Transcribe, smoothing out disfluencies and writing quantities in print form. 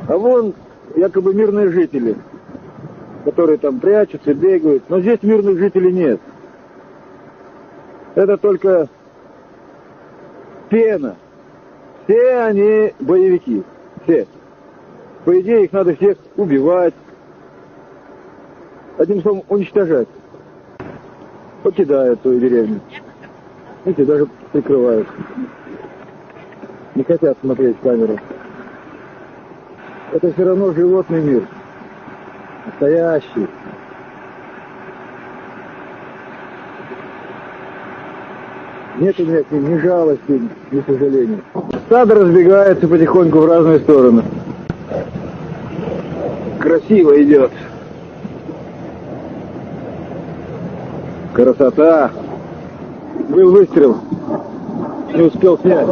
А вон якобы мирные жители, которые там прячутся, бегают. Но здесь мирных жителей нет. Это только пена. Все они боевики. Все. По идее, их надо всех убивать. Одним словом, уничтожать. Покидают свою деревню. Эти даже прикрывают. Не хотят смотреть в камеру. Это все равно животный мир. Настоящий. Нет у меня к ним ни жалости, ни сожаления. Стадо разбегается потихоньку в разные стороны. Красиво идет. Красота. Был выстрел. Не успел снять.